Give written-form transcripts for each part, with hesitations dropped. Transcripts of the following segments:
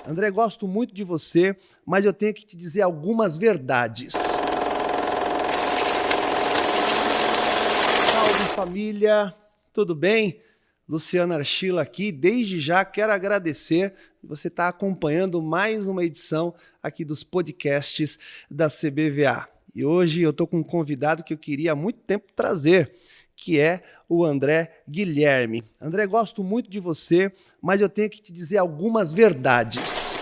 André, gosto muito de você, mas eu tenho que te dizer algumas verdades. Salve família, tudo bem? Luciano Archila aqui. Desde já quero agradecer você estar acompanhando mais uma edição aqui dos podcasts da CBVA. E hoje eu estou com um convidado que eu queria há muito tempo trazer, que é o André Guilherme. André, gosto muito de você, mas eu tenho que te dizer algumas verdades.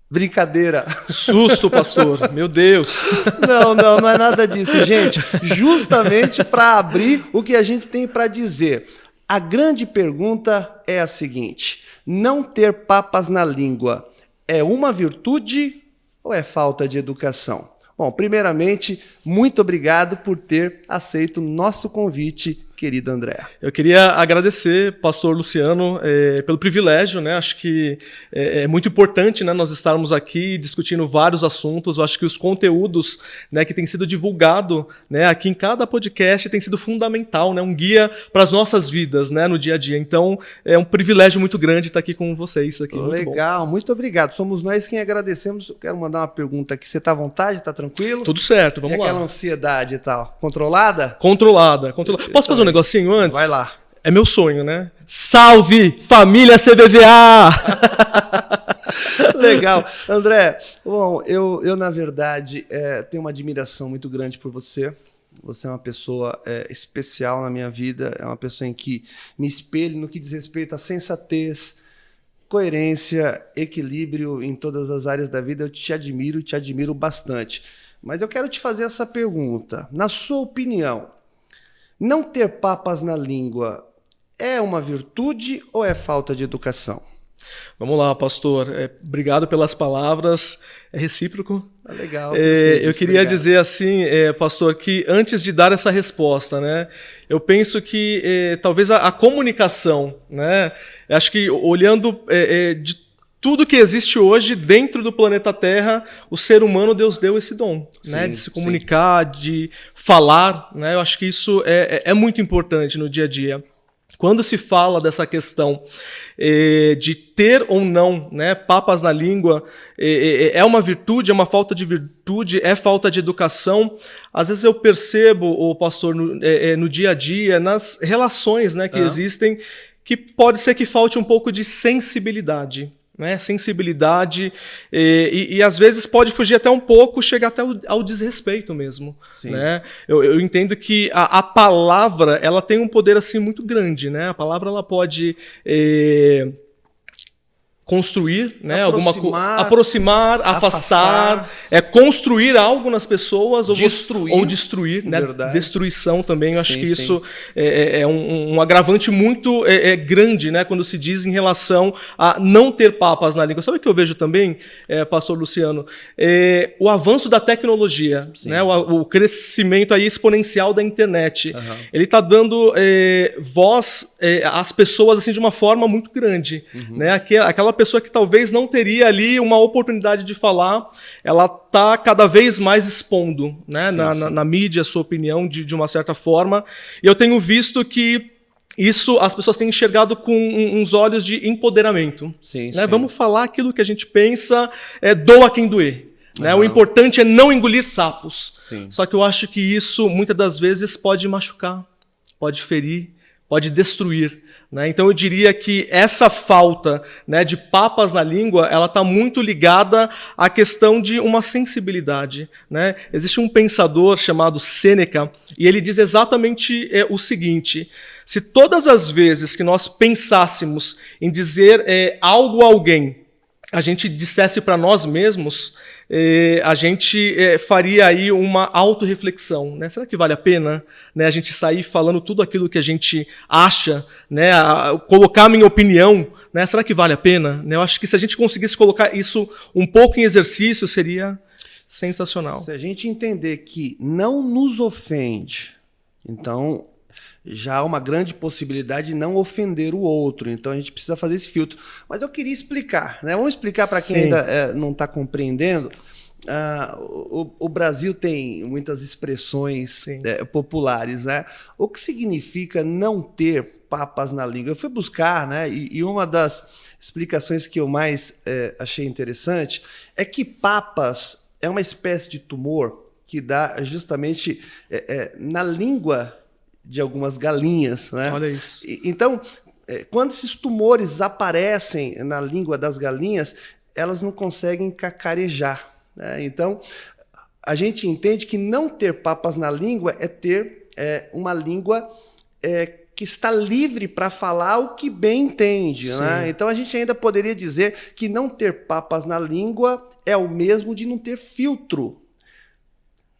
Brincadeira. Susto, pastor. Meu Deus. Não é nada disso, gente. Justamente para abrir o que a gente tem para dizer. A grande pergunta é a seguinte: não ter papas na língua é uma virtude ou é falta de educação? Bom, primeiramente, muito obrigado por ter aceito o nosso convite, querido André. Eu queria agradecer, pastor Luciano, pelo privilégio, né? Acho que é muito importante, né, nós estarmos aqui discutindo vários assuntos. Eu acho que os conteúdos, né, que têm sido divulgado, né, aqui em cada podcast tem sido fundamental, né, um guia para as nossas vidas, né, no dia a dia. Então, é um privilégio muito grande estar aqui com vocês. Aqui. Legal, muito obrigado. Somos nós quem agradecemos. Eu quero mandar uma pergunta aqui. Você está à vontade? Está tranquilo? Tudo certo, vamos lá. E aquela ansiedade e tal? Controlada? Controlada. Posso fazer um negocinho antes? Vai lá. É meu sonho, né? Salve, família CBVA! Legal. André, bom, eu na verdade, tenho uma admiração muito grande por você. Você é uma pessoa especial na minha vida, é uma pessoa em que me espelho no que diz respeito à sensatez, coerência, equilíbrio em todas as áreas da vida. Eu te admiro bastante. Mas eu quero te fazer essa pergunta. Na sua opinião, não ter papas na língua é uma virtude ou é falta de educação? Vamos lá, pastor. Obrigado pelas palavras. É recíproco. Legal. Eu queria dizer assim, pastor, que antes de dar essa resposta, né, eu penso que talvez a comunicação, né, acho que olhando de tudo que existe hoje dentro do planeta Terra, o ser humano, Deus deu esse dom, né, de se comunicar, de falar, né, eu acho que isso é muito importante no dia a dia. Quando se fala dessa questão de ter ou não, né, papas na língua, é uma virtude, é uma falta de virtude, é falta de educação. Às vezes eu percebo, pastor, no dia a dia, nas relações, né, que existem, que pode ser que falte um pouco de sensibilidade. Né, sensibilidade e às vezes pode fugir até um pouco, chegar até ao desrespeito mesmo. Né? Eu entendo que a palavra ela tem um poder assim muito grande. Né? A palavra ela pode construir, né, aproximar, afastar, construir algo nas pessoas ou destruir, né, destruição também. Eu acho que isso é um agravante muito grande, né, quando se diz em relação a não ter papas na língua. Sabe o que eu vejo também, pastor Luciano? O avanço da tecnologia, né, o crescimento aí exponencial da internet. Ele está dando voz às pessoas assim, de uma forma muito grande. Né? Aquela pessoa que talvez não teria ali uma oportunidade de falar, ela está cada vez mais expondo, né, na mídia a sua opinião de uma certa forma. E eu tenho visto que isso as pessoas têm enxergado com uns olhos de empoderamento. Né? Vamos falar aquilo que a gente pensa, doa quem doer. Né? O importante é não engolir sapos. Só que eu acho que isso muitas das vezes pode machucar, pode ferir, pode destruir. Né? Então eu diria que essa falta, né, de papas na língua, ela está muito ligada à questão de uma sensibilidade. Né? Existe um pensador chamado Sêneca e ele diz exatamente o seguinte: se todas as vezes que nós pensássemos em dizer algo a alguém, a gente dissesse para nós mesmos, a gente faria aí uma autorreflexão, né? Será que vale a pena, né, a gente sair falando tudo aquilo que a gente acha, né, colocar a minha opinião, né? Será que vale a pena? Eu acho que se a gente conseguisse colocar isso um pouco em exercício, seria sensacional. Se a gente entender que não nos ofende, então já há uma grande possibilidade de não ofender o outro. Então a gente precisa fazer esse filtro. Mas eu queria explicar, né? Vamos explicar para quem ainda não está compreendendo. O Brasil tem muitas expressões populares, né? O que significa não ter papas na língua? Eu fui buscar, né? E uma das explicações que eu mais achei interessante é que papas é uma espécie de tumor que dá justamente na língua de algumas galinhas, né? Olha isso. Então, quando esses tumores aparecem na língua das galinhas, elas não conseguem cacarejar, né? Então, a gente entende que não ter papas na língua é ter uma língua que está livre para falar o que bem entende, né? Então, a gente ainda poderia dizer que não ter papas na língua é o mesmo de não ter filtro.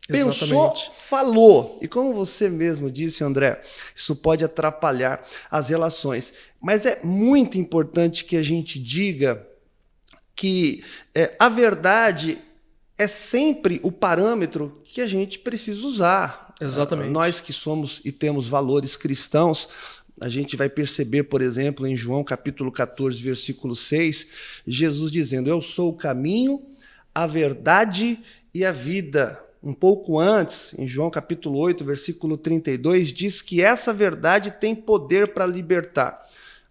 Pensou, falou. E como você mesmo disse, André, isso pode atrapalhar as relações. Mas é muito importante que a gente diga que a verdade é sempre o parâmetro que a gente precisa usar. Exatamente. Nós que somos e temos valores cristãos, a gente vai perceber, por exemplo, em João capítulo 14, versículo 6, Jesus dizendo: eu sou o caminho, a verdade e a vida. Um pouco antes, em João capítulo 8, versículo 32, diz que essa verdade tem poder para libertar.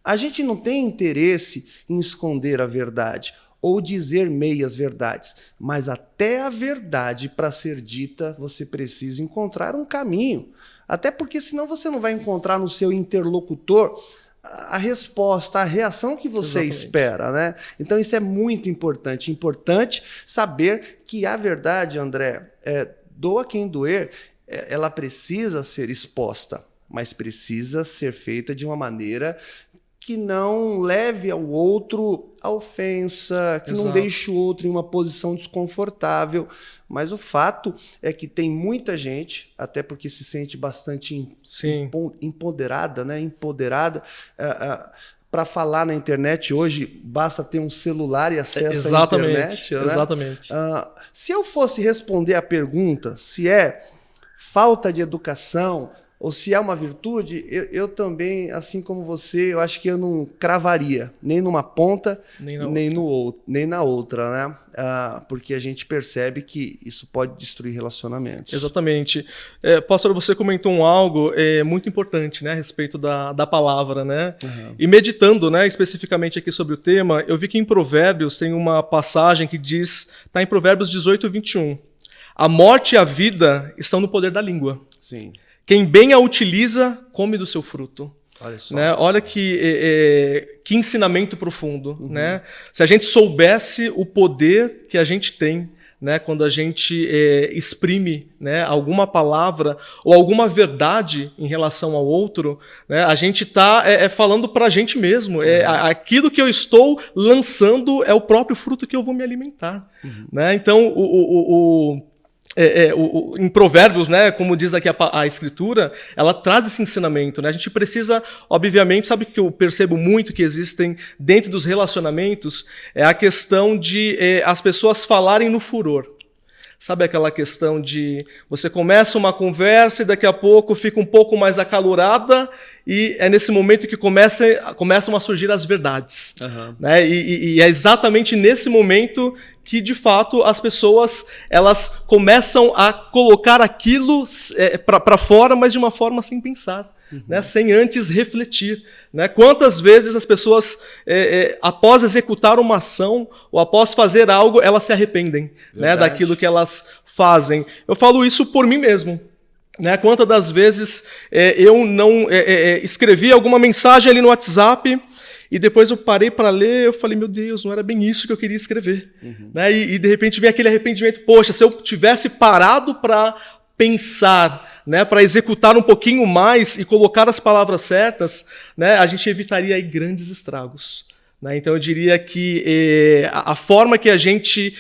A gente não tem interesse em esconder a verdade ou dizer meias verdades, mas até a verdade, para ser dita, você precisa encontrar um caminho. Até porque senão você não vai encontrar no seu interlocutor a resposta, a reação que você espera, né? Então isso é muito importante. Importante saber que a verdade, André, doa quem doer, ela precisa ser exposta, mas precisa ser feita de uma maneira que não leve ao outro a ofensa, que não deixe o outro em uma posição desconfortável. Mas o fato é que tem muita gente, até porque se sente bastante empoderada, né? Para falar na internet hoje, basta ter um celular e acesso à internet. Né? Exatamente. Se eu fosse responder a pergunta se é falta de educação ou se é uma virtude, eu também, assim como você, eu acho que eu não cravaria nem numa ponta, nem na outra, né? Porque a gente percebe que isso pode destruir relacionamentos. Exatamente. Pastor, você comentou algo muito importante, né, a respeito da palavra, né? Uhum. E meditando, né, especificamente aqui sobre o tema, eu vi que em Provérbios tem uma passagem que diz, está em Provérbios 18, 21, a morte e a vida estão no poder da língua. Sim. Quem bem a utiliza, come do seu fruto. Olha só. Né? Olha que ensinamento profundo. Uhum. Né? Se a gente soubesse o poder que a gente tem, né, quando a gente exprime, né, alguma palavra ou alguma verdade em relação ao outro, né, a gente está falando para a gente mesmo. Aquilo que eu estou lançando é o próprio fruto que eu vou me alimentar. Uhum. Né? Então, em Provérbios, né, como diz aqui a Escritura, ela traz esse ensinamento. Né? A gente precisa, obviamente, sabe que eu percebo muito que existem dentro dos relacionamentos, é a questão de as pessoas falarem no furor. Sabe aquela questão de você começa uma conversa e daqui a pouco fica um pouco mais acalorada e é nesse momento que começam a surgir as verdades. Uhum. Né? E é exatamente nesse momento que, de fato, as pessoas elas começam a colocar aquilo para fora, mas de uma forma sem pensar. Uhum. Né? Sem antes refletir. Né? Quantas vezes as pessoas, após executar uma ação ou após fazer algo, elas se arrependem, né, daquilo que elas fazem. Eu falo isso por mim mesmo. Né? Quantas das vezes eu não escrevi alguma mensagem ali no WhatsApp e depois eu parei para ler, eu falei, meu Deus, não era bem isso que eu queria escrever. Uhum. Né? E de repente vem aquele arrependimento, poxa, se eu tivesse parado para pensar, né, para executar um pouquinho mais e colocar as palavras certas, né, a gente evitaria aí grandes estragos. Né? Então eu diria que a forma que a gente...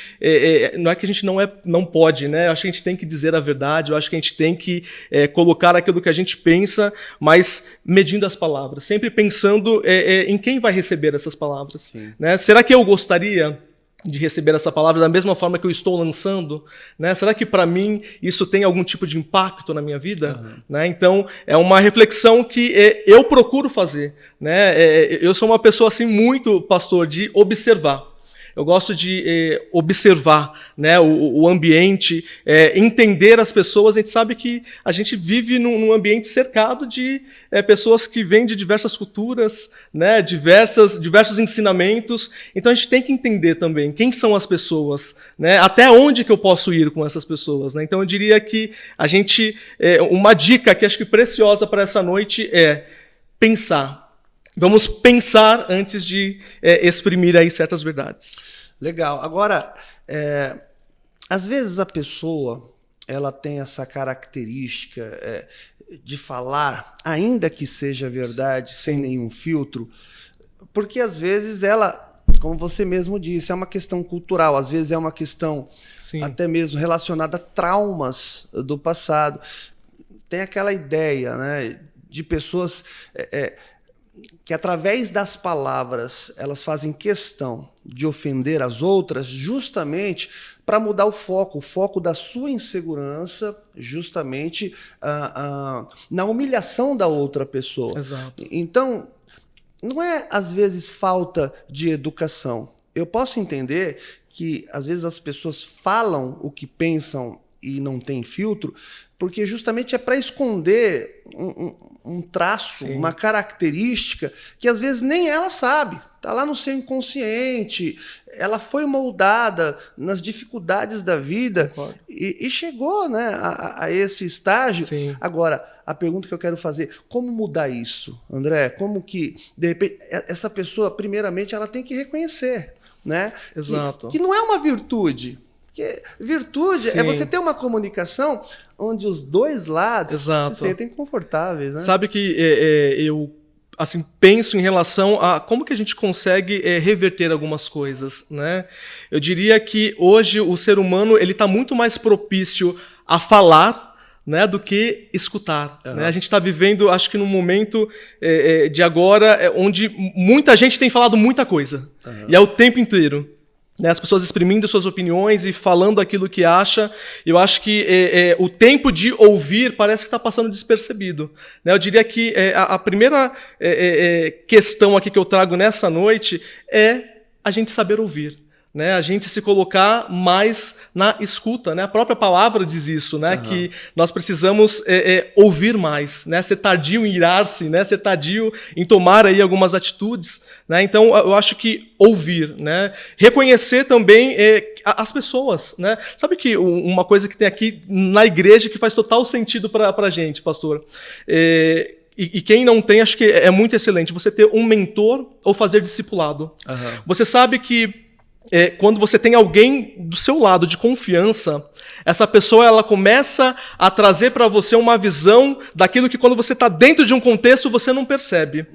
não é que a gente não pode, né? Eu acho que a gente tem que dizer a verdade, eu acho que a gente tem que colocar aquilo que a gente pensa, mas medindo as palavras, sempre pensando em quem vai receber essas palavras. Né? Será que eu gostaria de receber essa palavra da mesma forma que eu estou lançando? Né? Será que para mim isso tem algum tipo de impacto na minha vida? Uhum. Né? Então é uma reflexão que eu procuro fazer. Né? Eu sou uma pessoa assim muito, pastor, de observar. eu gosto de observar, né, o ambiente, entender as pessoas. A gente sabe que a gente vive num ambiente cercado de pessoas que vêm de diversas culturas, né, diversos ensinamentos. Então a gente tem que entender também quem são as pessoas, né, até onde que eu posso ir com essas pessoas, né? Então eu diria que a gente, uma dica que acho que preciosa para essa noite é pensar. Vamos pensar antes de exprimir aí certas verdades. Legal. Agora, às vezes a pessoa ela tem essa característica de falar, ainda que seja verdade, sem nenhum filtro, porque às vezes ela, como você mesmo disse, é uma questão cultural, às vezes é uma questão até mesmo relacionada a traumas do passado. Tem aquela ideia, né, de pessoas que através das palavras elas fazem questão de ofender as outras justamente para mudar o foco da sua insegurança justamente na humilhação da outra pessoa. Exato. Então, não é às vezes falta de educação. Eu posso entender que às vezes as pessoas falam o que pensam e não tem filtro, porque justamente é para esconder um traço, uma característica que às vezes nem ela sabe. Está lá no seu inconsciente, ela foi moldada nas dificuldades da vida e chegou, né, a esse estágio. Sim. Agora, a pergunta que eu quero fazer, como mudar isso, André? Como que, de repente, essa pessoa, primeiramente, ela tem que reconhecer, né? Exato. Que não é uma virtude. Porque virtude é você ter uma comunicação onde os dois lados se sentem confortáveis, né? Sabe que eu assim, penso em relação a como que a gente consegue reverter algumas coisas, né? Eu diria que hoje o ser humano ele está muito mais propício a falar, né, do que escutar. Né? A gente está vivendo, acho que num momento de agora onde muita gente tem falado muita coisa. E é o tempo inteiro. Né, as pessoas exprimindo suas opiniões e falando aquilo que acha. Eu acho que o tempo de ouvir parece que está passando despercebido. Né, eu diria que a primeira questão aqui que eu trago nessa noite é a gente saber ouvir. Né, a gente se colocar mais na escuta. Né? A própria palavra diz isso, né? Que nós precisamos ouvir mais, né? Ser tardio em irar-se, né? Ser tardio em tomar aí algumas atitudes. Né? Então, eu acho que ouvir, né? Reconhecer também as pessoas. Né? Sabe que uma coisa que tem aqui na igreja que faz total sentido para a gente, pastor? E quem não tem, acho que é muito excelente. Você ter um mentor ou fazer discipulado. Você sabe que quando você tem alguém do seu lado de confiança, essa pessoa ela começa a trazer para você uma visão daquilo que quando você está dentro de um contexto você não percebe.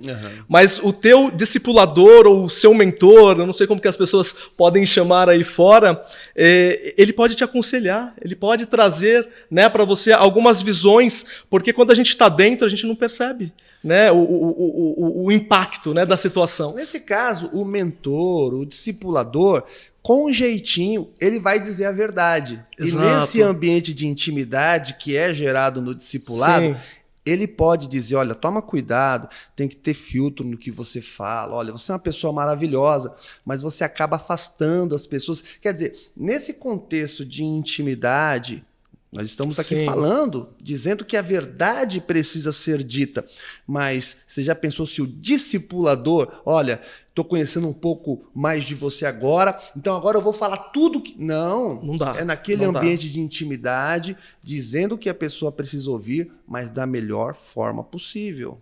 Mas o teu discipulador ou o seu mentor, eu não sei como que as pessoas podem chamar aí fora, ele pode te aconselhar, ele pode trazer, né, para você algumas visões, porque quando a gente está dentro a gente não percebe, né, o impacto, né, da situação. Nesse caso, o mentor, o discipulador, com um jeitinho, ele vai dizer a verdade. Exato. E nesse ambiente de intimidade que é gerado no discipulado, ele pode dizer, olha, toma cuidado, tem que ter filtro no que você fala, olha, você é uma pessoa maravilhosa, mas você acaba afastando as pessoas. Quer dizer, nesse contexto de intimidade, nós estamos aqui falando, dizendo que a verdade precisa ser dita, mas você já pensou se o discipulador, olha, estou conhecendo um pouco mais de você agora, então agora eu vou falar tudo que... Não dá. É naquele ambiente de intimidade, dizendo o que a pessoa precisa ouvir, mas da melhor forma possível.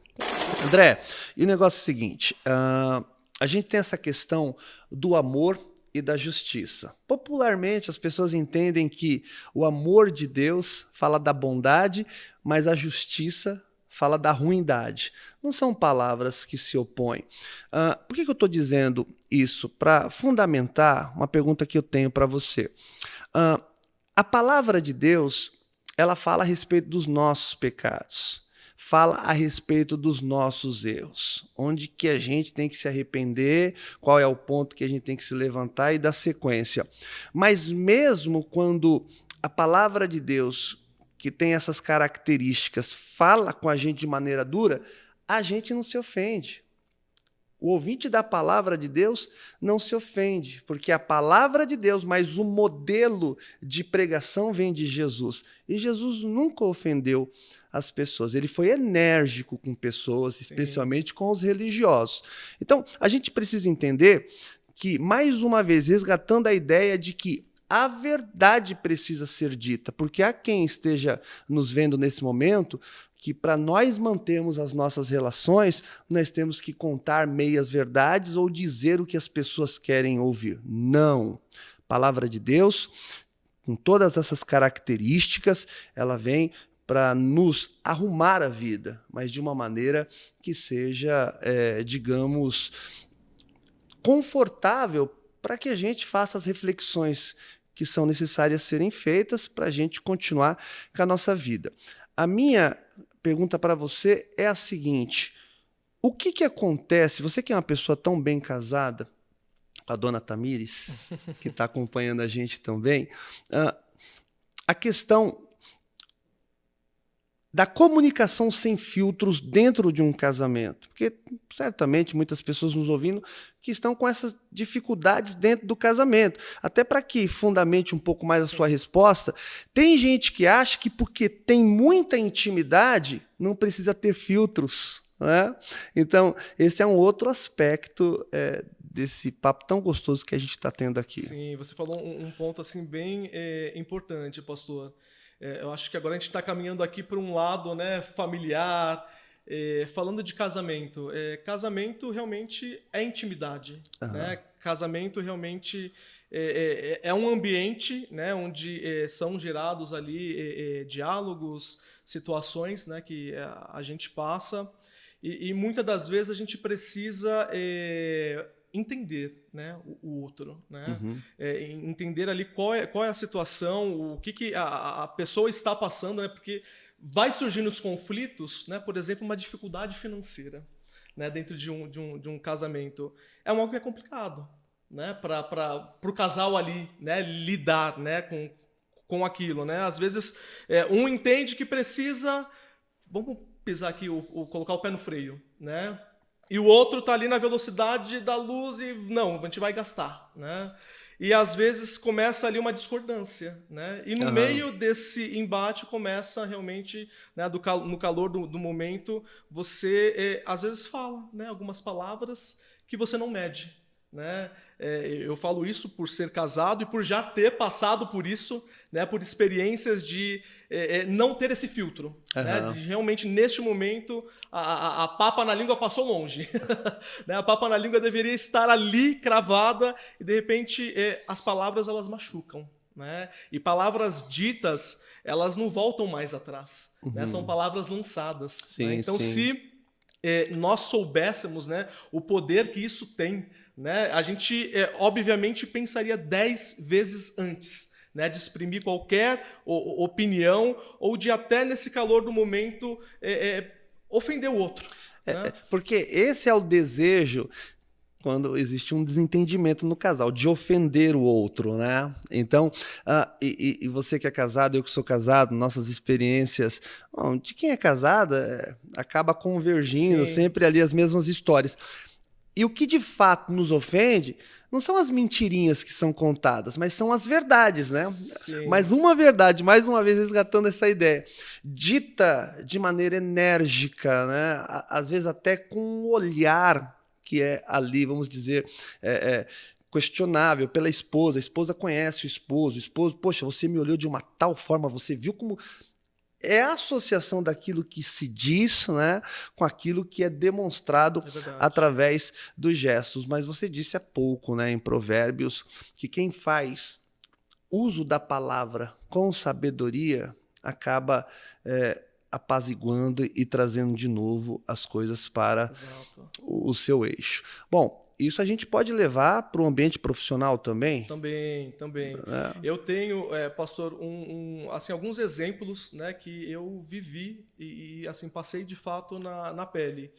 André, e o negócio é o seguinte, a gente tem essa questão do amor e da justiça. Popularmente, as pessoas entendem que o amor de Deus fala da bondade, mas a justiça fala da ruindade. Não são palavras que se opõem. Por que eu estou dizendo isso? Para fundamentar uma pergunta que eu tenho para você. A palavra de Deus, ela fala a respeito dos nossos pecados. Fala a respeito dos nossos erros, onde que a gente tem que se arrepender, qual é o ponto que a gente tem que se levantar e dar sequência. Mas mesmo quando a palavra de Deus, que tem essas características, fala com a gente de maneira dura, a gente não se ofende. O ouvinte da palavra de Deus não se ofende, porque a palavra de Deus, mas o modelo de pregação vem de Jesus. E Jesus nunca ofendeu as pessoas. Ele foi enérgico com pessoas, especialmente com os religiosos. Então, a gente precisa entender que, mais uma vez, resgatando a ideia de que a verdade precisa ser dita, porque há quem esteja nos vendo nesse momento que para nós mantermos as nossas relações, nós temos que contar meias verdades ou dizer o que as pessoas querem ouvir. Não. Palavra de Deus, com todas essas características, ela vem para nos arrumar a vida, mas de uma maneira que seja, digamos, confortável para que a gente faça as reflexões que são necessárias serem feitas para a gente continuar com a nossa vida. A minha pergunta para você é a seguinte: o que acontece, você que é uma pessoa tão bem casada, a dona Tamires, que está acompanhando a gente também, a questão da comunicação sem filtros dentro de um casamento. Porque, certamente, muitas pessoas nos ouvindo que estão com essas dificuldades dentro do casamento. Até para que fundamente um pouco mais a sua resposta, tem gente que acha que porque tem muita intimidade, não precisa ter filtros, né? Então, esse é um outro aspecto desse papo tão gostoso que a gente está tendo aqui. Sim, você falou um ponto assim bem importante, pastor. Eu acho que agora a gente está caminhando aqui para um lado, né, familiar, falando de casamento. Casamento realmente é intimidade. Uhum. Né? Casamento realmente é um ambiente, né, onde são gerados ali diálogos, situações, né, que a gente passa e muitas das vezes a gente precisa entender, né, o outro, né? Uhum. Entender ali qual é a situação, o que a pessoa está passando, né? Porque vai surgindo os conflitos, né? Por exemplo, uma dificuldade financeira, né? Dentro de um casamento. É algo que é complicado, né? Para o casal ali, né? Lidar, né? Com aquilo, né? Às vezes, um entende que precisa, vamos pisar aqui, colocar o pé no freio, né? E o outro está ali na velocidade da luz e não, a gente vai gastar, né? E às vezes começa ali uma discordância, né? E no meio desse embate começa realmente, né, no calor do momento, você às vezes fala, né, algumas palavras que você não mede, né? Eu falo isso por ser casado e por já ter passado por isso, né, por experiências de não ter esse filtro. Né, de realmente, neste momento, a papa na língua passou longe. Né, a papa na língua deveria estar ali, cravada, e de repente as palavras elas machucam. Né? E palavras ditas, elas não voltam mais atrás. Uhum. Né? São palavras lançadas. Sim, né? Então, sim. se nós soubéssemos, né, o poder que isso tem, né, a gente obviamente pensaria 10 vezes antes, né, de exprimir qualquer opinião ou de até nesse calor do momento ofender o outro. Né? Porque esse é o desejo quando existe um desentendimento no casal, de ofender o outro, né? Então, e você que é casado, eu que sou casado, nossas experiências, de quem é casada, acaba convergindo, sempre ali as mesmas histórias. E o que de fato nos ofende não são as mentirinhas que são contadas, mas são as verdades, né? Sim. Mas uma verdade, mais uma vez resgatando essa ideia, dita de maneira enérgica, né? Às vezes até com um olhar que é ali, vamos dizer, questionável pela esposa. A esposa conhece o esposo, poxa, você me olhou de uma tal forma, você viu como... É a associação daquilo que se diz, né, com aquilo que é demonstrado através dos gestos. Mas você disse há pouco, né, em Provérbios, que quem faz uso da palavra com sabedoria acaba apaziguando e trazendo de novo as coisas para o seu eixo. Bom, isso a gente pode levar para o ambiente profissional também? Também. Eu tenho, pastor, assim, alguns exemplos, né, que eu vivi e assim, passei de fato na pele.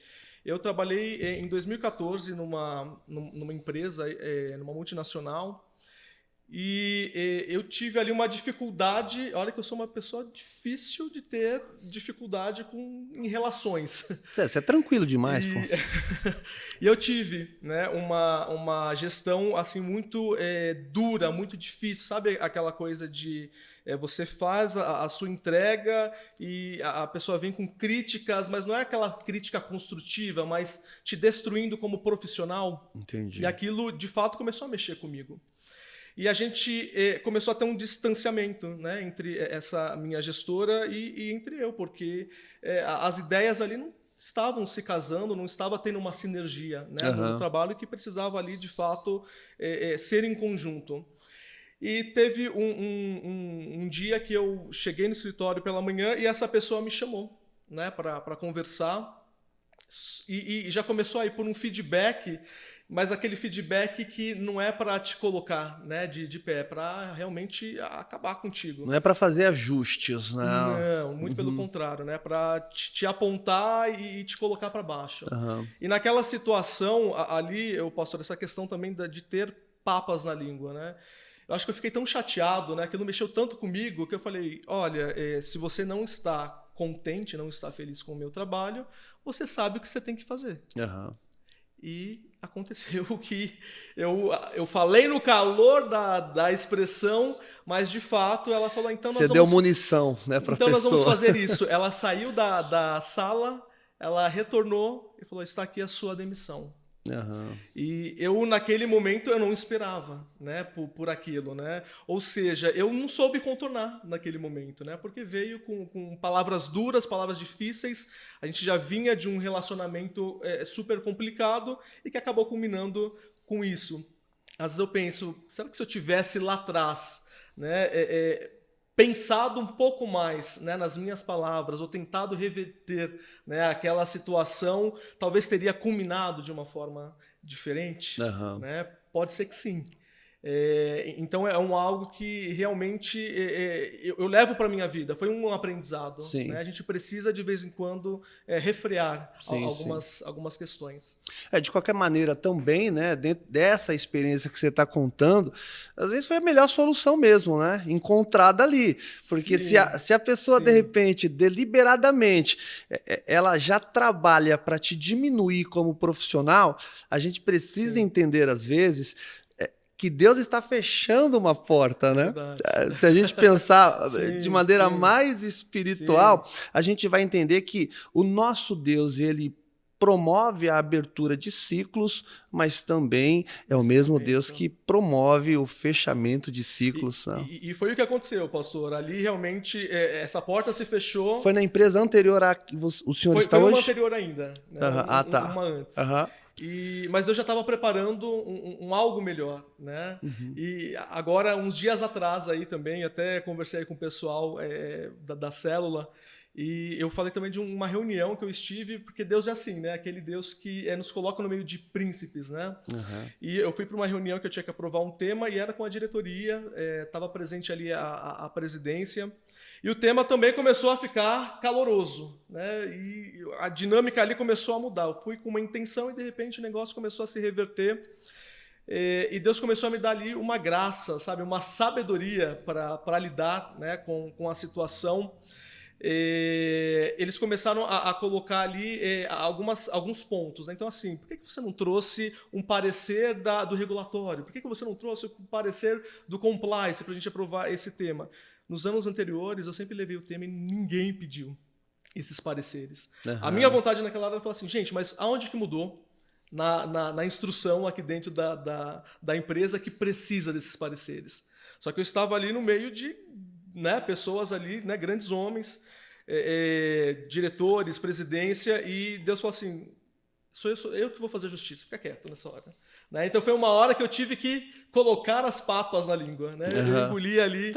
Eu trabalhei em 2014 numa empresa, numa multinacional, E eu tive ali uma dificuldade, olha que eu sou uma pessoa difícil de ter dificuldade em relações. Você é tranquilo demais, pô. E eu tive, né, uma gestão assim muito dura, muito difícil, sabe aquela coisa de você faz a sua entrega e a pessoa vem com críticas, mas não é aquela crítica construtiva, mas te destruindo como profissional. Entendi. E aquilo, de fato, começou a mexer comigo. E a gente começou a ter um distanciamento, né, entre essa minha gestora e entre eu, porque as ideias ali não estavam se casando, não estava tendo uma sinergia, né, no trabalho que precisava ali, de fato, ser em conjunto. E teve um dia que eu cheguei no escritório pela manhã e essa pessoa me chamou, né, para conversar e já começou a ir por um feedback, mas aquele feedback que não é para te colocar, né, de pé, é para realmente acabar contigo. Não é para fazer ajustes, né? Não, muito pelo contrário, né, para te apontar e te colocar para baixo. E naquela situação ali, pastor, essa questão também de ter papas na língua, né? Eu acho que eu fiquei tão chateado, né? Aquilo mexeu tanto comigo que eu falei, olha, se você não está contente, não está feliz com o meu trabalho, você sabe o que você tem que fazer. E aconteceu que eu falei no calor da expressão, mas de fato ela falou, então nós Você deu munição, né, pra então pessoa. Nós vamos fazer isso. Ela saiu da sala, ela retornou e falou, está aqui a sua demissão. E eu, naquele momento, eu não esperava, né, por aquilo, né? Ou seja, eu não soube contornar naquele momento, né? Porque veio com palavras duras, palavras difíceis. A gente já vinha de um relacionamento super complicado e que acabou culminando com isso. Às vezes eu penso, será que se eu tivesse lá atrás, né, pensado um pouco mais, né, nas minhas palavras, ou tentado reverter, né, aquela situação, talvez teria culminado de uma forma diferente? Né? Pode ser que sim. Então é algo que realmente eu levo para a minha vida. Foi um aprendizado. Né? A gente precisa, de vez em quando, refrear algumas questões. De qualquer maneira, também, né, dentro dessa experiência que você está contando, às vezes foi a melhor solução mesmo, né? Encontrada ali. Porque se a pessoa, de repente, deliberadamente, ela já trabalha para te diminuir como profissional, a gente precisa entender, às vezes, que Deus está fechando uma porta, né? Verdade. Se a gente pensar de maneira mais espiritual, a gente vai entender que o nosso Deus, ele promove a abertura de ciclos, mas também é o mesmo Deus que promove o fechamento de ciclos. E foi o que aconteceu, pastor. Ali realmente essa porta se fechou. Foi na empresa anterior a que o senhor está hoje? Foi uma anterior ainda. Né? Uma antes. Mas eu já estava preparando um algo melhor, né? E agora, uns dias atrás aí também, até conversei com o pessoal da célula, e eu falei também de uma reunião que eu estive, porque Deus é assim, né? Aquele Deus que nos coloca no meio de príncipes, né? E eu fui para uma reunião que eu tinha que aprovar um tema e era com a diretoria, estava presente ali a presidência. E o tema também começou a ficar caloroso, né? E a dinâmica ali começou a mudar. Eu fui com uma intenção e, de repente, o negócio começou a se reverter. E Deus começou a me dar ali uma graça, sabe? Uma sabedoria para lidar, né, com a situação. Eles começaram a colocar ali alguns pontos, né? Então, assim, por que você não trouxe um parecer do regulatório? Por que você não trouxe um parecer do compliance para a gente aprovar esse tema? Nos anos anteriores, eu sempre levei o tema e ninguém pediu esses pareceres. A minha vontade naquela hora era falar assim, gente, mas aonde que mudou na instrução aqui dentro da empresa que precisa desses pareceres? Só que eu estava ali no meio de, né, pessoas ali, né, grandes homens, diretores, presidência, e Deus falou assim, sou eu que vou fazer justiça, fica quieto nessa hora. Né? Então foi uma hora que eu tive que colocar as papas na língua, né? Eu engoli ali.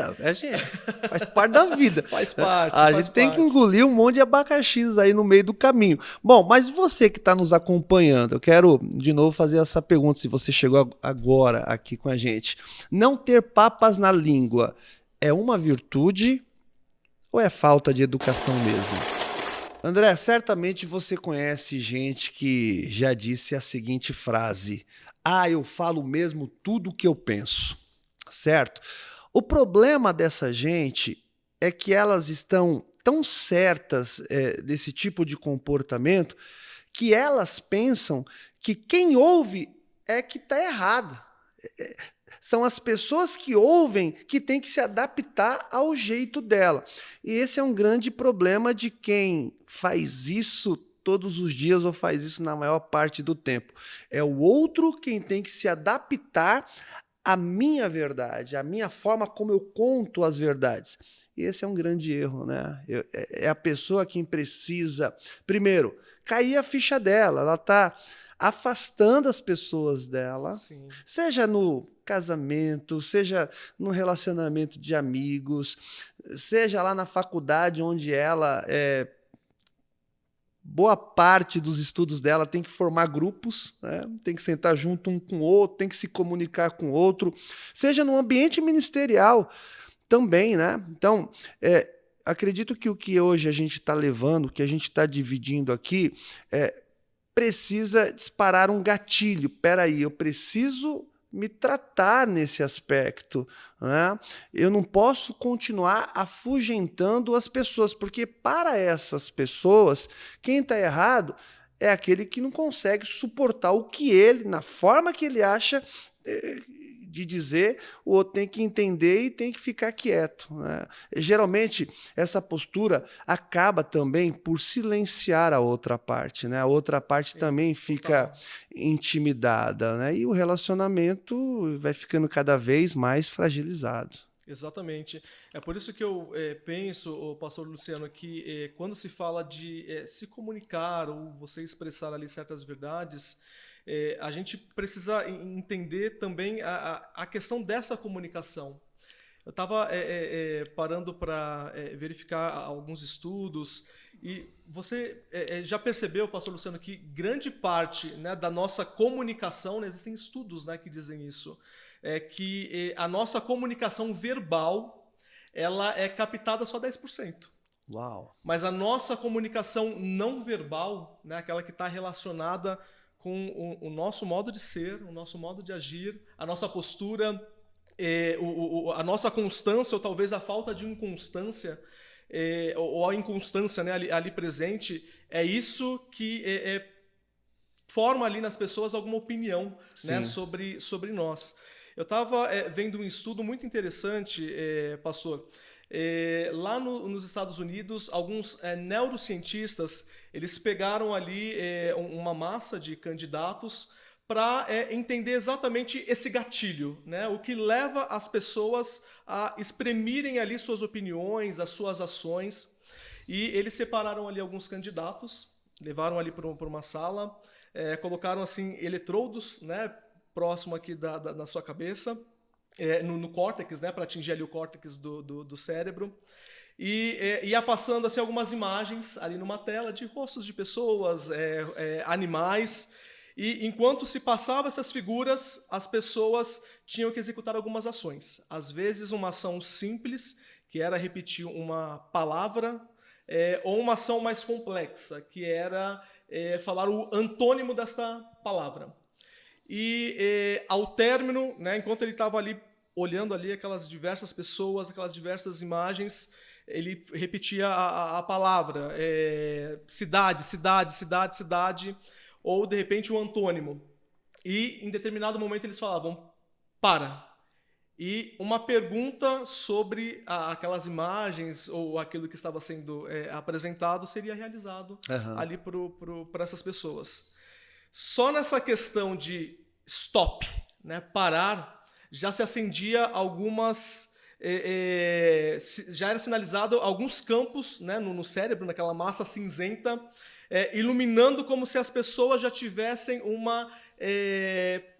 Faz parte da vida. Faz parte. A gente tem que engolir um monte de abacaxis aí no meio do caminho. Bom, mas você que está nos acompanhando, eu quero de novo fazer essa pergunta, se você chegou agora aqui com a gente. Não ter papas na língua é uma virtude ou é falta de educação mesmo? André, certamente você conhece gente que já disse a seguinte frase: eu falo mesmo tudo o que eu penso. certo? O problema dessa gente é que elas estão tão certas desse tipo de comportamento que elas pensam que quem ouve é que está errado. São as pessoas que ouvem que têm que se adaptar ao jeito dela. E esse é um grande problema de quem faz isso todos os dias ou faz isso na maior parte do tempo. É o outro quem tem que se adaptar à minha verdade, à minha forma como eu conto as verdades. E esse é um grande erro, né? É a pessoa quem precisa, primeiro, cair a ficha dela. Ela está afastando as pessoas dela, sim, seja no casamento, seja no relacionamento de amigos, seja lá na faculdade onde ela boa parte dos estudos dela tem que formar grupos, né? Tem que sentar junto um com o outro, tem que se comunicar com o outro, seja no ambiente ministerial também, né? Então, acredito que o que hoje a gente está levando, o que a gente está dividindo aqui, precisa disparar um gatilho. Peraí, eu preciso me tratar nesse aspecto, né? Eu não posso continuar afugentando as pessoas, porque para essas pessoas, quem está errado é aquele que não consegue suportar o que ele, na forma que ele acha de dizer, o outro tem que entender e tem que ficar quieto, né? Geralmente, essa postura acaba também por silenciar a outra parte, né? A outra parte também fica intimidada, né? E o relacionamento vai ficando cada vez mais fragilizado. Exatamente. É por isso que eu penso, pastor Luciano, que quando se fala de se comunicar ou você expressar ali certas verdades, a gente precisa entender também a questão dessa comunicação. Eu estava parando para verificar alguns estudos e você já percebeu, pastor Luciano, que grande parte, né, da nossa comunicação, né, existem estudos, né, que dizem isso, que a nossa comunicação verbal ela é captada só 10%. Uau! Mas a nossa comunicação não verbal, né, aquela que está relacionada com o nosso modo de ser, o nosso modo de agir, a nossa postura, a nossa constância, ou talvez a falta de inconstância, ou a inconstância, né, ali presente, é isso que forma ali nas pessoas alguma opinião, né, sobre nós. Eu estava vendo um estudo muito interessante, pastor. Lá nos Estados Unidos, alguns neurocientistas eles pegaram ali uma massa de candidatos para entender exatamente esse gatilho, né? O que leva as pessoas a exprimirem ali suas opiniões, as suas ações. E eles separaram ali alguns candidatos, levaram ali para uma sala, colocaram assim eletrodos, né, próximo aqui da sua cabeça, no córtex, né, para atingir ali o córtex do cérebro. E ia passando assim, algumas imagens ali numa tela de rostos de pessoas, animais. E enquanto se passava essas figuras, as pessoas tinham que executar algumas ações. Às vezes uma ação simples, que era repetir uma palavra, ou uma ação mais complexa, que era falar o antônimo desta palavra. E ao término, né, enquanto ele estava ali olhando ali aquelas diversas pessoas, aquelas diversas imagens, ele repetia a palavra, cidade, cidade, cidade, cidade, ou de repente o antônimo. E em determinado momento eles falavam, para. E uma pergunta sobre aquelas imagens ou aquilo que estava sendo apresentado seria realizado ali para essas pessoas. Só nessa questão de stop, né, parar, já se acendia algumas... já era sinalizado alguns campos, né, no cérebro, naquela massa cinzenta, iluminando como se as pessoas já tivessem uma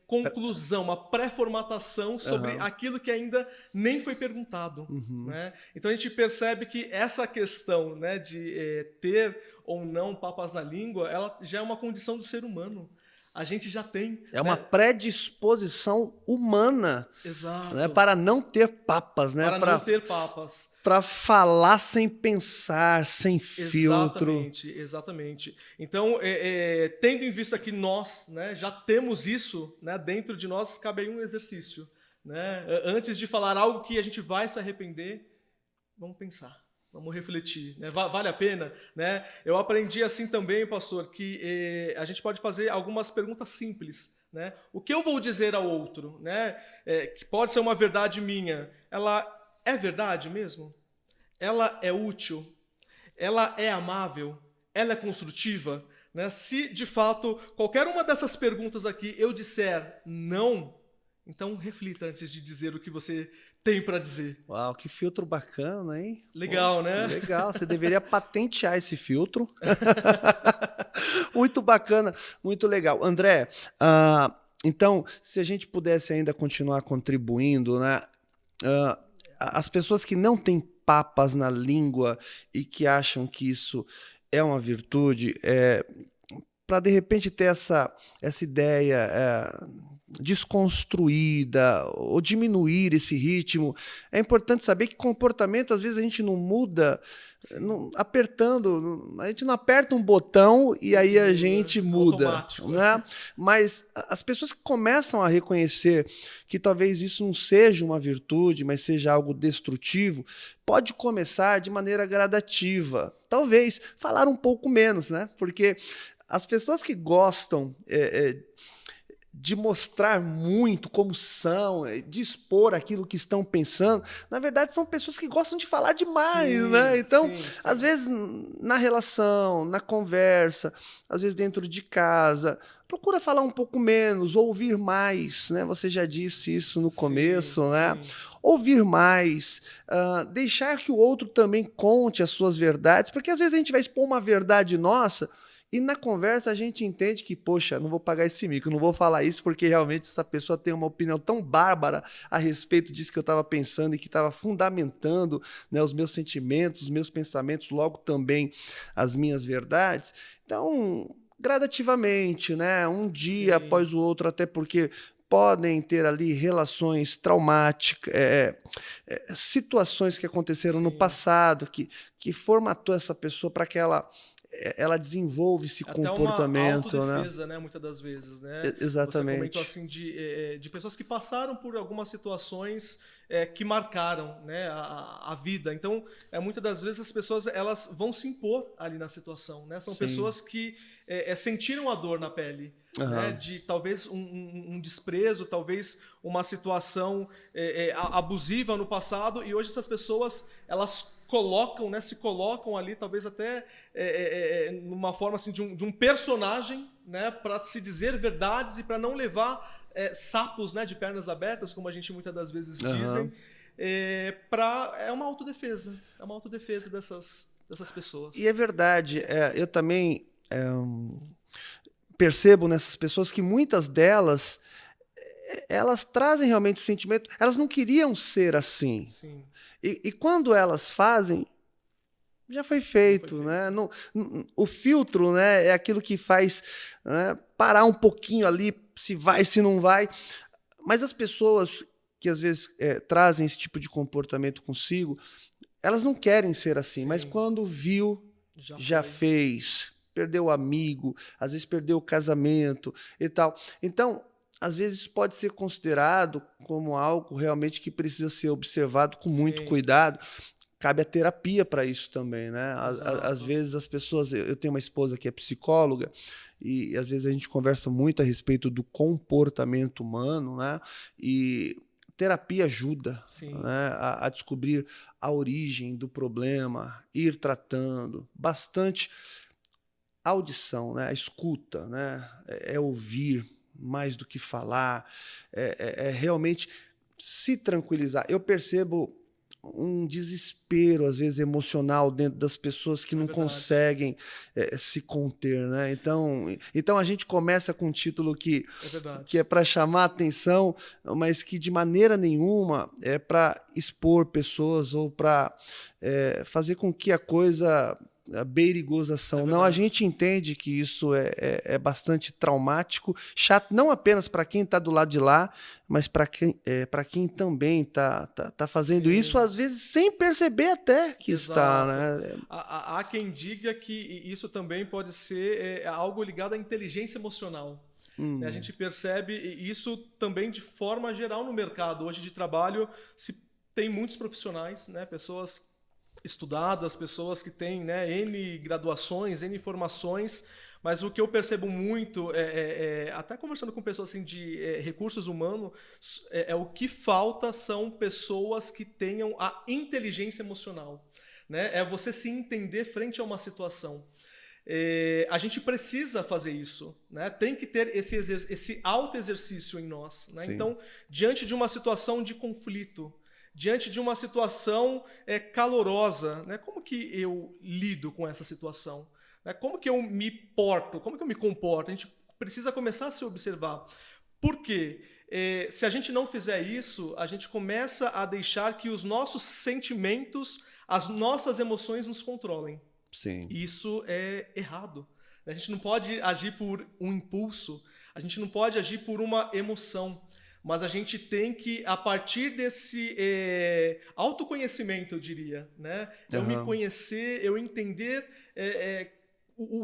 conclusão, uma pré-formatação sobre aquilo que ainda nem foi perguntado. Né? Então a gente percebe que essa questão, né, de ter ou não papas na língua, ela já é uma condição do ser humano. A gente já tem. É uma predisposição humana. Exato. Né, para não ter papas, né? Para não ter papas. Para falar sem pensar, sem filtro. Exatamente, exatamente. Então, tendo em vista que nós, né, já temos isso, né, dentro de nós, cabe aí um exercício, né? Antes de falar algo que a gente vai se arrepender, vamos pensar. Vamos refletir, né? Vale a pena, né? Eu aprendi assim também, pastor, que a gente pode fazer algumas perguntas simples, né? O que eu vou dizer ao outro, né? Que pode ser uma verdade minha. Ela é verdade mesmo? Ela é útil? Ela é amável? Ela é construtiva? Né? Se de fato qualquer uma dessas perguntas aqui eu disser não, então reflita antes de dizer o que você tem para dizer. Uau, que filtro bacana, hein? Legal, pô, né? Legal, você deveria patentear esse filtro. Muito bacana, muito legal. André, então, se a gente pudesse ainda continuar contribuindo, né? As pessoas que não têm papas na língua e que acham que isso é uma virtude, para de repente ter essa ideia desconstruída ou diminuir esse ritmo, é importante saber que comportamento às vezes a gente não muda apertando, a gente não aperta um botão e aí a gente muda, né? Mas as pessoas que começam a reconhecer que talvez isso não seja uma virtude, mas seja algo destrutivo, pode começar de maneira gradativa, talvez falar um pouco menos, né? Porque as pessoas que gostam de mostrar muito como são, de expor aquilo que estão pensando, na verdade são pessoas que gostam de falar demais, né? Então, às vezes na relação, na conversa, às vezes dentro de casa, procura falar um pouco menos, ouvir mais, né? Você já disse isso no começo, né? Ouvir mais, deixar que o outro também conte as suas verdades, porque às vezes a gente vai expor uma verdade nossa e na conversa a gente entende que, poxa, não vou pagar esse mico, não vou falar isso porque realmente essa pessoa tem uma opinião tão bárbara a respeito disso que eu estava pensando e que estava fundamentando, né, os meus sentimentos, os meus pensamentos, logo também as minhas verdades. Então, gradativamente, né, um dia após o outro, até porque podem ter ali relações traumáticas, situações que aconteceram no passado, que formatou essa pessoa para que ela desenvolve esse comportamento. Até uma autodefesa, né? Muitas das vezes, né? Exatamente. Você comentou assim de pessoas que passaram por algumas situações que marcaram, né, a vida. Então, muitas das vezes as pessoas elas vão se impor ali na situação, né? São pessoas que sentiram a dor na pele, né? De talvez um desprezo, talvez uma situação abusiva no passado, e hoje essas pessoas elas colocam, né, se colocam ali, talvez até numa forma assim, de um personagem, né, para se dizer verdades e para não levar sapos, né, de pernas abertas, como a gente muitas das vezes dizem, é uma autodefesa. É uma autodefesa dessas pessoas. E é verdade, eu também percebo nessas pessoas que muitas delas elas trazem realmente sentimento, elas não queriam ser assim. Sim. E quando elas fazem, já foi feito, né? O filtro, né, é aquilo que faz, né, parar um pouquinho ali, se vai, se não vai. Mas as pessoas que às vezes trazem esse tipo de comportamento consigo, elas não querem ser assim, mas quando viu, já fez. Perdeu o amigo, às vezes perdeu o casamento e tal. Então, às vezes pode ser considerado como algo realmente que precisa ser observado com muito cuidado. Cabe a terapia para isso também, né? Às vezes as pessoas... Eu tenho uma esposa que é psicóloga e às vezes a gente conversa muito a respeito do comportamento humano, né? E terapia ajuda, né, a descobrir a origem do problema, ir tratando. Bastante audição, né? A escuta, né? Ouvir mais do que falar, realmente se tranquilizar. Eu percebo um desespero, às vezes, emocional dentro das pessoas que não conseguem se conter, né? Então a gente começa com um título que é para chamar a atenção, mas que de maneira nenhuma é para expor pessoas ou para fazer com que a coisa beire gozação. Não, a gente entende que isso é bastante traumático, chato, não apenas para quem está do lado de lá, mas para quem também está fazendo isso, às vezes sem perceber até que está. Né? Há quem diga que isso também pode ser algo ligado à inteligência emocional. A gente percebe isso também de forma geral no mercado. Hoje de trabalho tem muitos profissionais, né? Pessoas estudadas, pessoas que têm, né, N graduações, N formações, mas o que eu percebo muito, até conversando com pessoas assim, de recursos humanos, o que falta são pessoas que tenham a inteligência emocional. Né? É você se entender frente a uma situação. A gente precisa fazer isso, né? Tem que ter esse auto-exercício em nós. Né? Então, diante de uma situação de conflito, diante de uma situação calorosa, né? Como que eu lido com essa situação? Né? Como que eu me porto? Como que eu me comporto? A gente precisa começar a se observar. Por quê? Se a gente não fizer isso, a gente começa a deixar que os nossos sentimentos, as nossas emoções nos controlem. Sim. Isso é errado. A gente não pode agir por um impulso, a gente não pode agir por uma emoção, mas a gente tem que, a partir desse autoconhecimento, eu diria, né? Eu me conhecer, eu entender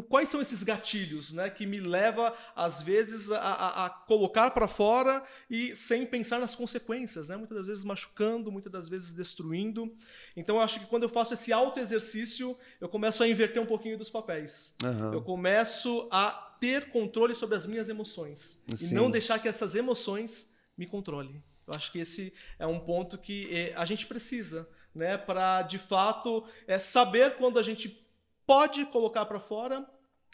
quais são esses gatilhos, né, que me leva, às vezes, a colocar para fora e sem pensar nas consequências, né? Muitas das vezes machucando, muitas das vezes destruindo. Então, eu acho que quando eu faço esse autoexercício, eu começo a inverter um pouquinho dos papéis. Eu começo a ter controle sobre as minhas emoções. E não deixar que essas emoções me controlem. Eu acho que esse é um ponto que a gente precisa, né, para, de fato, saber quando a gente pode colocar para fora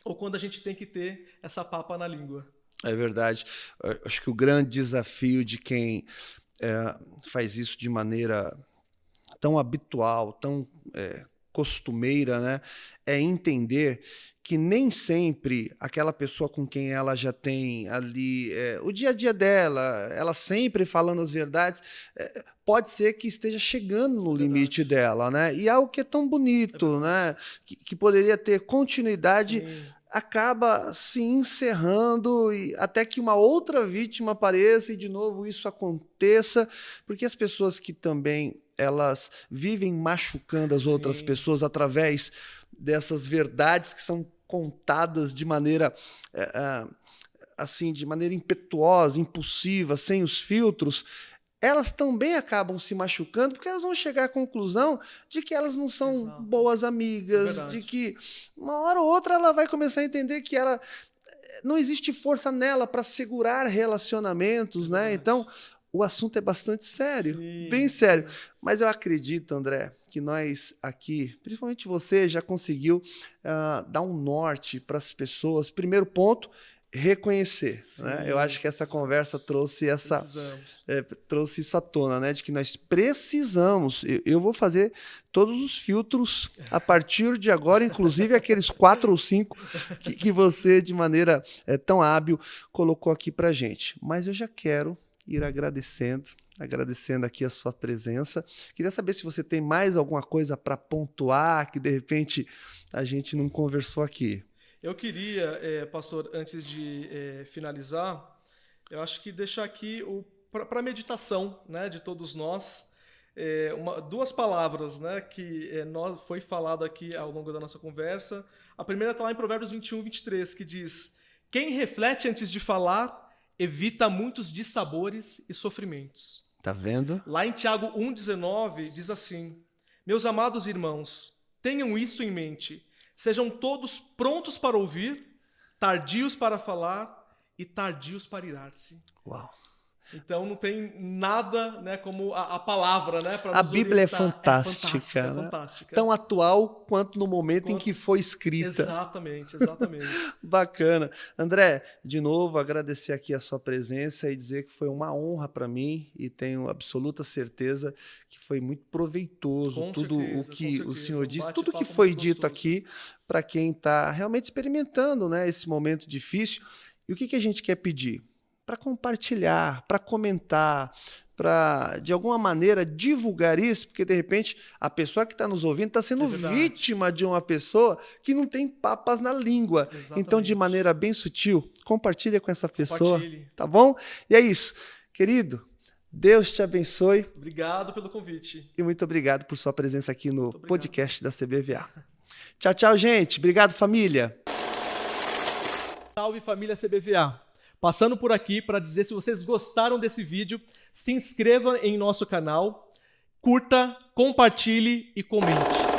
ou quando a gente tem que ter essa papa na língua. É verdade. Eu acho que o grande desafio de quem faz isso de maneira tão habitual, tão costumeira, né, é entender que nem sempre aquela pessoa com quem ela já tem ali o dia a dia dela, ela sempre falando as verdades, pode ser que esteja chegando no limite dela, né? E algo que é tão bonito, né? Que poderia ter continuidade, acaba se encerrando e até que uma outra vítima apareça e de novo isso aconteça, porque as pessoas que também elas vivem machucando as outras pessoas através dessas verdades que são contadas de maneira assim, de maneira impetuosa, impulsiva, sem os filtros, elas também acabam se machucando porque elas vão chegar à conclusão de que elas não são boas amigas, de que uma hora ou outra ela vai começar a entender que ela não existe força nela para segurar relacionamentos, né? Então, o assunto é bastante sério, bem sério. Mas eu acredito, André, que nós aqui, principalmente você, já conseguiu dar um norte para as pessoas. Primeiro ponto, reconhecer. Né? Eu acho que essa conversa trouxe trouxe isso à tona, né? De que nós precisamos. Eu vou fazer todos os filtros a partir de agora, inclusive aqueles 4 ou 5 que você, de maneira tão hábil, colocou aqui para gente. Mas eu já quero ir agradecendo aqui a sua presença. Queria saber se você tem mais alguma coisa para pontuar que de repente a gente não conversou aqui. Eu queria, pastor, antes de finalizar, eu acho que deixar aqui para a meditação, né, de todos nós, 2 palavras, né, que foi falado aqui ao longo da nossa conversa. A primeira está lá em Provérbios 21, 23, que diz: quem reflete antes de falar evita muitos dissabores e sofrimentos. Tá vendo? Lá em Tiago 1,19 diz assim: meus amados irmãos, tenham isto em mente, sejam todos prontos para ouvir, tardios para falar e tardios para irar-se. Uau! Então não tem nada, né, como a palavra, né, para a Bíblia orientar. É fantástica, né? Fantástica. Tão atual quanto no momento em que foi escrita. Exatamente. Bacana. André, de novo, agradecer aqui a sua presença e dizer que foi uma honra para mim e tenho absoluta certeza que foi muito proveitoso o que o senhor disse, tudo que foi dito aqui para quem está realmente experimentando, né, esse momento difícil. E o que a gente quer pedir? Para compartilhar, para comentar, para, de alguma maneira, divulgar isso, porque, de repente, a pessoa que está nos ouvindo está sendo vítima de uma pessoa que não tem papas na língua. Exatamente. Então, de maneira bem sutil, compartilha com essa pessoa, tá bom? E é isso. Querido, Deus te abençoe. Obrigado pelo convite. E muito obrigado por sua presença aqui no podcast da CBVA. Tchau, tchau, gente. Obrigado, família. Salve, família CBVA. passando por aqui para dizer, se vocês gostaram desse vídeo, se inscreva em nosso canal, curta, compartilhe e comente.